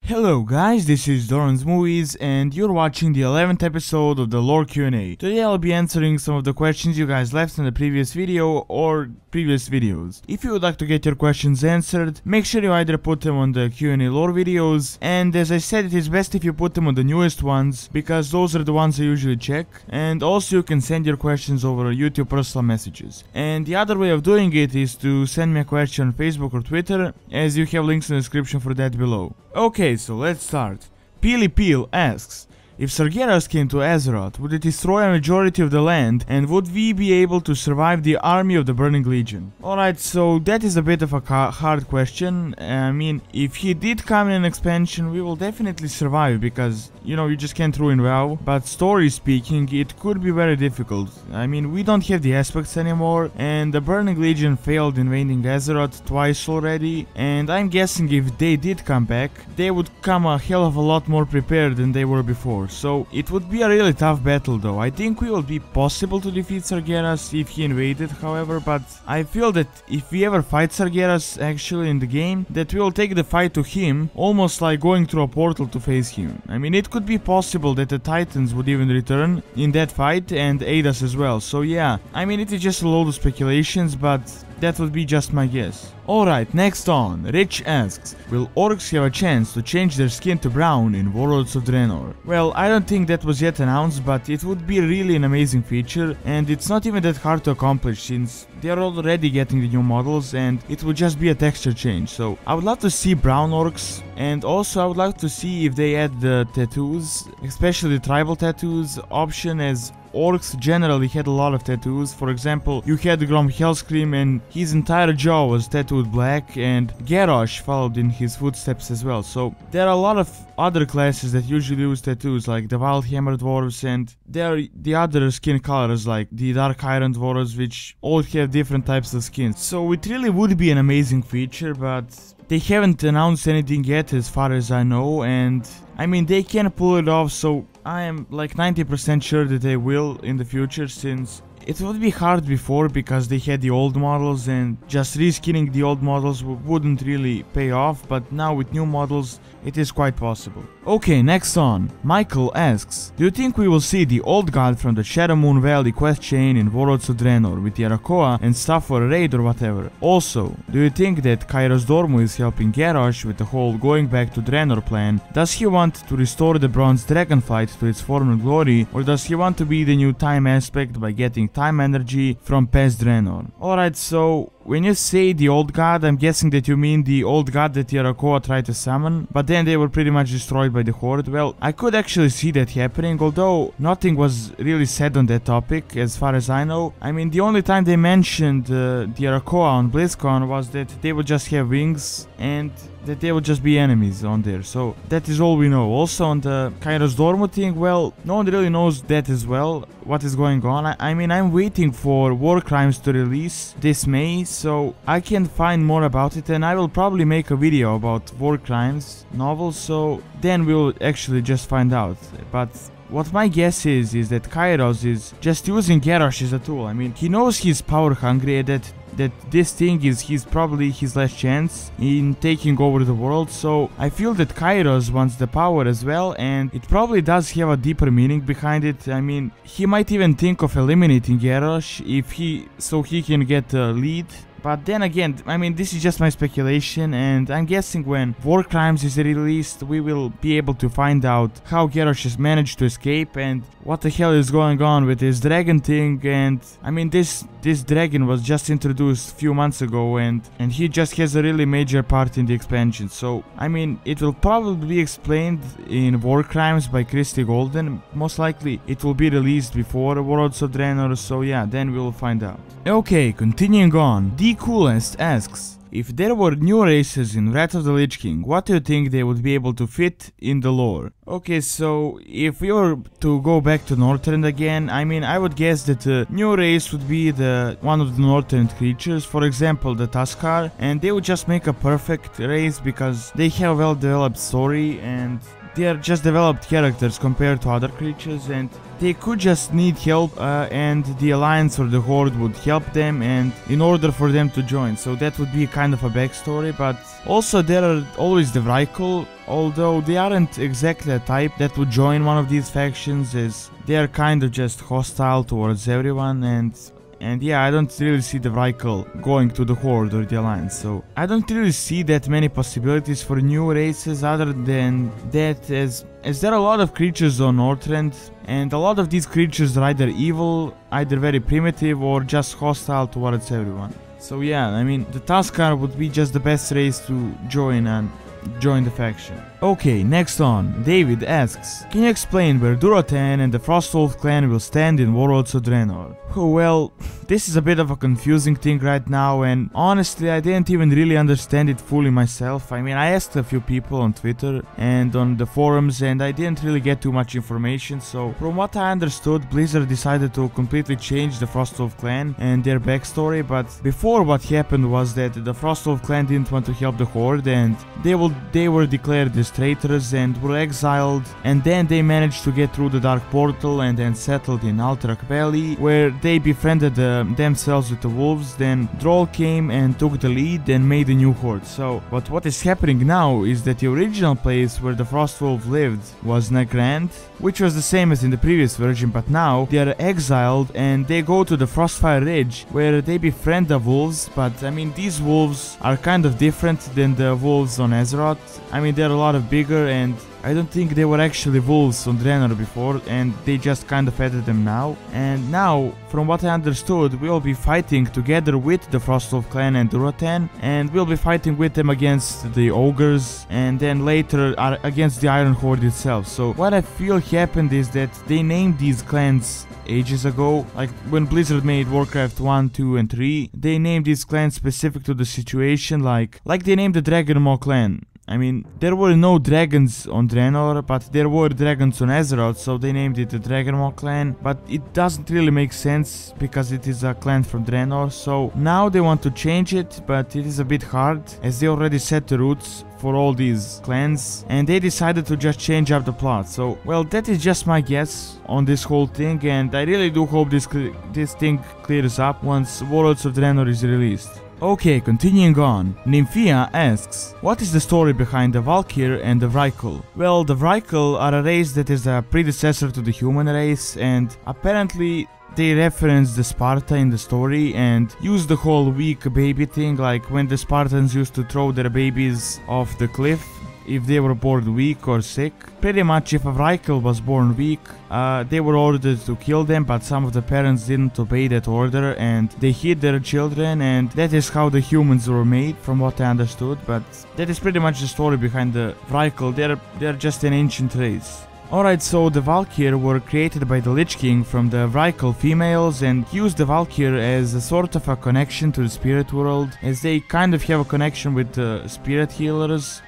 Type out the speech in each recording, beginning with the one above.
Hello guys, this is Doronsmovies and you're watching the 11th episode of the lore Q&A. Today I'll be answering some of the questions you guys left in the previous video or previous videos. If you would like to get your questions answered, make sure you either put them on the Q&A lore videos, and as I said, it is best if you put them on the newest ones because those are the ones I usually check, and also you can send your questions over YouTube personal messages. And the other way of doing it is to send me a question on Facebook or Twitter, as you have links in the description for that below. Okay, so let's start. Peely Peel asks, if Sargeras came to Azeroth, would it destroy a majority of the land, and would we be able to survive the army of the Burning Legion? Alright, so that is a bit of a hard question. I mean, if he did come in an expansion, we will definitely survive, because, you know, you just can't ruin WoW. But story speaking, it could be very difficult. I mean, we don't have the aspects anymore, and the Burning Legion failed invading Azeroth twice already, and I'm guessing if they did come back, they would come a hell of a lot more prepared than they were before. So it would be a really tough battle though. I think we will be possible to defeat Sargeras if he invaded, however, but I feel that if we ever fight Sargeras actually in the game, that we will take the fight to him, almost like going through a portal to face him. I mean, it could be possible that the Titans would even return in that fight and aid us as well. So yeah, I mean, it is just a load of speculations, but that would be just my guess. Alright, next on, Rich asks, will orcs have a chance to change their skin to brown in Warlords of Draenor? Well, I don't think that was yet announced, but it would be really an amazing feature, and it's not even that hard to accomplish since they are already getting the new models and it would just be a texture change. So I would love to see brown orcs, and also I would like to see if they add the tattoos, especially the tribal tattoos option, as orcs generally had a lot of tattoos. For example, you had Grom Hellscream and his entire jaw was tattooed black, and Garrosh followed in his footsteps as well. So there are a lot of other classes that usually use tattoos, like the Wildhammer Dwarves, and there are the other skin colors like the Dark Iron Dwarves, which all have different types of skins. So it really would be an amazing feature, but they haven't announced anything yet as far as I know, and I mean, they can pull it off, so I am like 90% sure that they will in the future, since it would be hard before because they had the old models and just reskinning the old models wouldn't really pay off, but now with new models it is quite possible. Okay, next on, Michael asks, do you think we will see the old god from the Shadowmoon Valley quest chain in Warlords of Draenor with Yarakoa and stuff for a raid or whatever? Also, do you think that Kairozdormu is helping Garrosh with the whole going back to Draenor plan? Does he want to restore the Bronze Dragonflight to its former glory, or does he want to be the new time aspect by getting time energy from past Draenor? Alright, so when you say the old god, I'm guessing that you mean the old god that Yarakoa tried to summon, but then they were pretty much destroyed by the Horde. Well, I could actually see that happening, although nothing was really said on that topic as far as I know. I mean, the only time they mentioned the Yarakoa on BlizzCon was that they would just have wings and that they would just be enemies on there, so that is all we know. Also on the Kairozdormu thing, well, no one really knows that as well, what is going on. I mean, I'm waiting for War Crimes to release this May, so I can find more about it, and I will probably make a video about War Crimes novel, so then we'll actually just find out. But what my guess is that Kairos is just using Garrosh as a tool. I mean, he knows he's power hungry, that this thing is probably his last chance in taking over the world, so I feel that Kairos wants the power as well, and it probably does have a deeper meaning behind it. I mean, he might even think of eliminating Garrosh so he can get a lead. But then again, I mean, this is just my speculation, and I'm guessing when War Crimes is released, we will be able to find out how Garrosh has managed to escape and what the hell is going on with this dragon thing. And I mean, this dragon was just introduced a few months ago, and he just has a really major part in the expansion. So I mean, it will probably be explained in War Crimes by Christy Golden. Most likely it will be released before Warlords of Draenor, so yeah, then we will find out. Okay, continuing on, The Coolest asks, if there were new races in Wrath of the Lich King, what do you think they would be able to fit in the lore? Okay, so if we were to go back to Northrend again, I mean, I would guess that the new race would be one of the Northrend creatures, for example the Tuskar, and they would just make a perfect race because they have a well-developed story and they are just developed characters compared to other creatures, and they could just need help, and the Alliance or the Horde would help them, and in order for them to join, so that would be kind of a backstory. But also there are always the Rykel although they aren't exactly a type that would join one of these factions, as they are kind of just hostile towards everyone, and yeah, I don't really see the Rykel going to the Horde or the Alliance, so I don't really see that many possibilities for new races other than that, as there are a lot of creatures on Northrend, and a lot of these creatures are either evil, either very primitive, or just hostile towards everyone. So yeah, I mean, the Tuskar would be just the best race to join the faction. Okay, next on, David asks, can you explain where Durotan and the Frostwolf Clan will stand in Warlords of Draenor? Well, this is a bit of a confusing thing right now, and honestly I didn't even really understand it fully myself. I mean, I asked a few people on Twitter and on the forums, and I didn't really get too much information, so from what I understood, Blizzard decided to completely change the Frostwolf Clan and their backstory, but before what happened was that the Frostwolf Clan didn't want to help the Horde, and they were declared as traitors and were exiled, and then they managed to get through the Dark Portal and then settled in Alterac Valley, where they befriended themselves with the wolves. Then Droll came and took the lead and made a new horde. So, but what is happening now is that the original place where the Frostwolf lived was Nagrand, which was the same as in the previous version, but now they are exiled and they go to the Frostfire Ridge, where they befriend the wolves. But I mean, these wolves are kind of different than the wolves on Azeroth. I mean, they're a lot of bigger, and I don't think they were actually wolves on Draenor before, and they just kind of added them now. And now, from what I understood, we'll be fighting together with the Frostwolf Clan and Durotan, and we'll be fighting with them against the ogres, and then later against the Iron Horde itself. So what I feel happened is that they named these clans ages ago, like when Blizzard made Warcraft 1, 2 and 3, they named these clans specific to the situation, like they named the Dragonmaw clan. I mean, there were no dragons on Draenor, but there were dragons on Azeroth, so they named it the Dragonmaw clan, but it doesn't really make sense because it is a clan from Draenor. So now they want to change it, but it is a bit hard as they already set the roots for all these clans, and they decided to just change up the plot. So, well, that is just my guess on this whole thing, and I really do hope this thing clears up once Warlords of Draenor is released. Okay, continuing on, Nymphia asks, what is the story behind the Valkyr and the Rykel? Well, the Rykel are a race that is a predecessor to the human race, and apparently they reference the Sparta in the story and use the whole weak baby thing, like when the Spartans used to throw their babies off the cliff if they were born weak or sick. Pretty much if a Rykel was born weak, they were ordered to kill them, but some of the parents didn't obey that order and they hid their children, and that is how the humans were made, from what I understood. But that is pretty much the story behind the Rykel. They're just an ancient race. Alright, so the Valkyr were created by the Lich King from the Rykel females, and used the Valkyr as a sort of a connection to the spirit world, as they kind of have a connection with the spirit healers.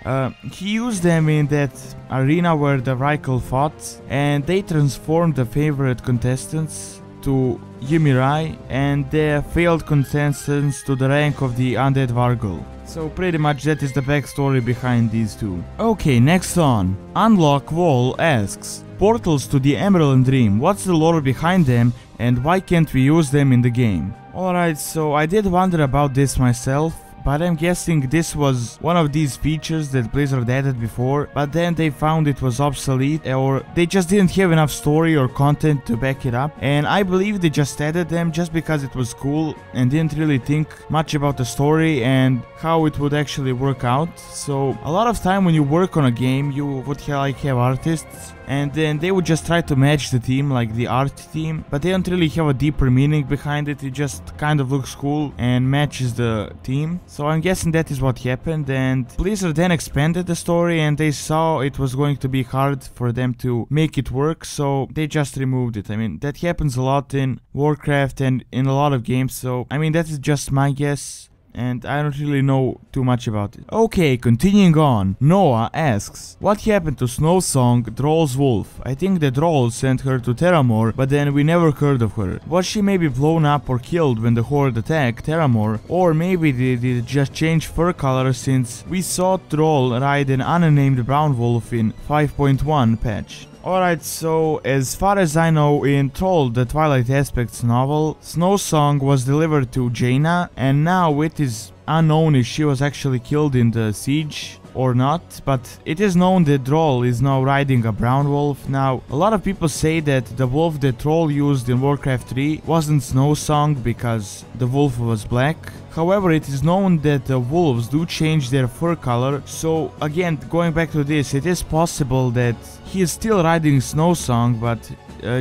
He used them in that arena where the Rykel fought, and they transformed the favorite contestants to Ymirai and the failed contestants to the rank of the Undead Vargul. So pretty much that is the backstory behind these two. Okay, next on, Unlock Wall asks, portals to the Emerald Dream, what's the lore behind them and why can't we use them in the game? Alright, so I did wonder about this myself, but I'm guessing this was one of these features that Blizzard added before, but then they found it was obsolete, or they just didn't have enough story or content to back it up, and I believe they just added them just because it was cool and didn't really think much about the story and how it would actually work out. So a lot of time when you work on a game, you would have artists, and then they would just try to match the theme, like the art theme, but they don't really have a deeper meaning behind it. It just kind of looks cool and matches the theme. So I'm guessing that is what happened, and Blizzard then expanded the story and they saw it was going to be hard for them to make it work, so they just removed it. I mean, that happens a lot in Warcraft and in a lot of games, so I mean, that is just my guess, and I don't really know too much about it. Okay, continuing on, Noah asks, what happened to Snowsong, Droll's wolf? I think the Droll sent her to Terramore, but then we never heard of her. Was she maybe blown up or killed when the Horde attacked Terramore? Or maybe they did just change fur color, since we saw Droll ride an unnamed brown wolf in 5.1 patch. Alright, so as far as I know, in Troll, the Twilight Aspects novel, Snowsong was delivered to Jaina, and now it is unknown if she was actually killed in the siege or not, but it is known that Droll is now riding a brown wolf. Now, a lot of people say that the wolf that Troll used in Warcraft 3 wasn't Snowsong because the wolf was black. However, it is known that the wolves do change their fur color, so again, going back to this, it is possible that he is still riding Snowsong, but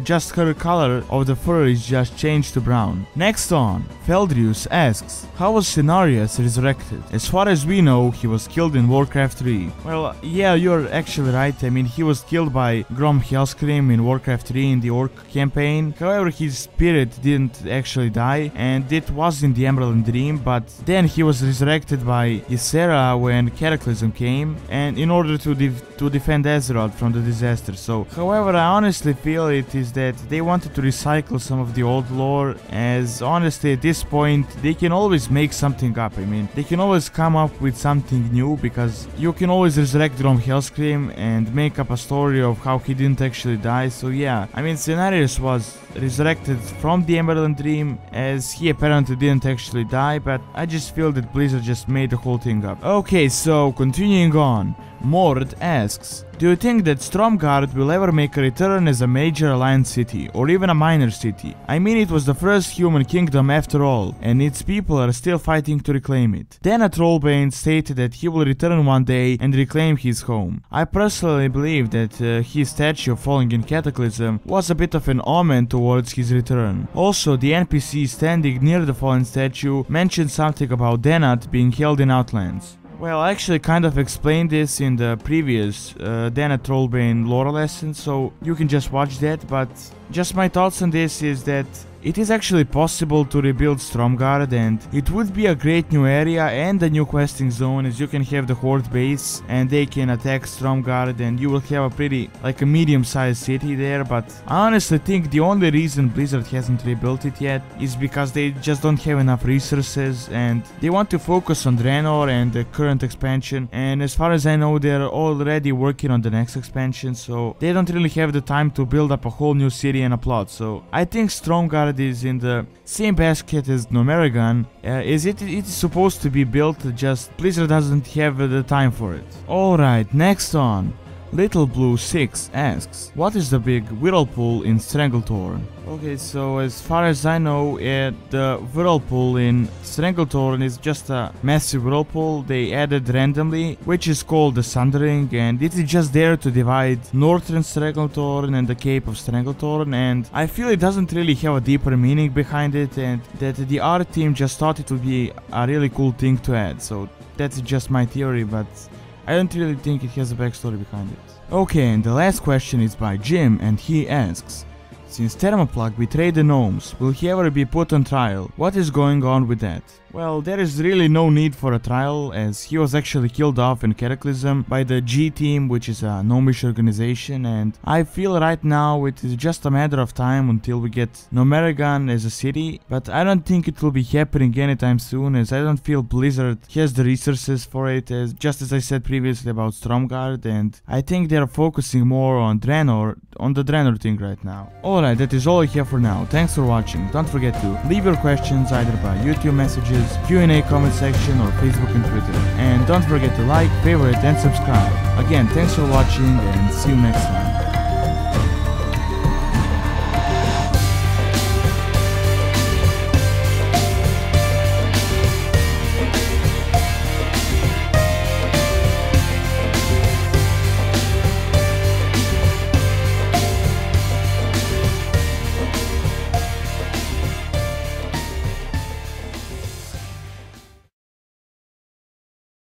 just her color of the fur is just changed to brown. Next on, Feldrius asks, how was Cinereous resurrected? As far as we know, he was killed in Warcraft 3. Well, yeah, you're actually right. I mean, he was killed by Grom Hellscream in Warcraft 3 in the Orc campaign. However, his spirit didn't actually die, and it was in the Emerald Dream, but then he was resurrected by Ysera when Cataclysm came, and in order to defend Azeroth from the disaster. So, however, I honestly feel it is that they wanted to recycle some of the old lore, as honestly at this point they can always make something up. I mean, they can always come up with something new, because you can always resurrect Grom Hellscream and make up a story of how he didn't actually die. So yeah, I mean, Cinereous was resurrected from the Emerald Dream as he apparently didn't actually die, but I just feel that Blizzard just made the whole thing up. Okay, so continuing on, Mord asks, do you think that Stromgard will ever make a return as a major alliance city, or even a minor city? I mean, it was the first human kingdom after all, and its people are still fighting to reclaim it. Then a Trollbane stated that he will return one day and reclaim his home. I personally believe that his statue falling in Cataclysm was a bit of an omen towards his return. Also, the NPC standing near the fallen statue mentioned something about Denat being held in Outlands. Well, I actually kind of explained this in the previous Denat Trollbane lore lesson, so you can just watch that, but just my thoughts on this is that it is actually possible to rebuild Stromgard, and it would be a great new area and a new questing zone, as you can have the Horde base and they can attack Stromgard and you will have a pretty, like a medium-sized city there. But I honestly think the only reason Blizzard hasn't rebuilt it yet is because they just don't have enough resources and they want to focus on Draenor and the current expansion, and as far as I know they're already working on the next expansion, so they don't really have the time to build up a whole new city and a plot. So I think Stromgard is in the same basket as Gnomerigan, as it is supposed to be built, just Blizzard doesn't have the time for it. Alright, next on, Little Blue 6 asks, what is the big Willow Pool in Strangletorn? Okay, so as far as I know, the Whirlpool in Strangletorn is just a massive whirlpool they added randomly, which is called the Sundering, and it is just there to divide Northern Strangletorn and the Cape of Strangletorn, and I feel it doesn't really have a deeper meaning behind it, and that the art team just thought it would be a really cool thing to add. So that's just my theory, but I don't really think it has a backstory behind it. Okay, and the last question is by Jim, and he asks, since Thermoplug betrayed the gnomes, will he ever be put on trial? What is going on with that? Well, there is really no need for a trial, as he was actually killed off in Cataclysm by the G team, which is a gnomish organization, and I feel right now it is just a matter of time until we get Gnomerigan as a city, but I don't think it will be happening anytime soon, as I don't feel Blizzard has the resources for it, as just as I said previously about Stromgard, and I think they are focusing more on Draenor, on the Draenor thing right now. Alright, that is all I have for now. Thanks for watching. Don't forget to leave your questions either by YouTube messages, Q&A comment section, or Facebook and Twitter. And don't forget to like, favorite and subscribe. Again, thanks for watching and see you next time.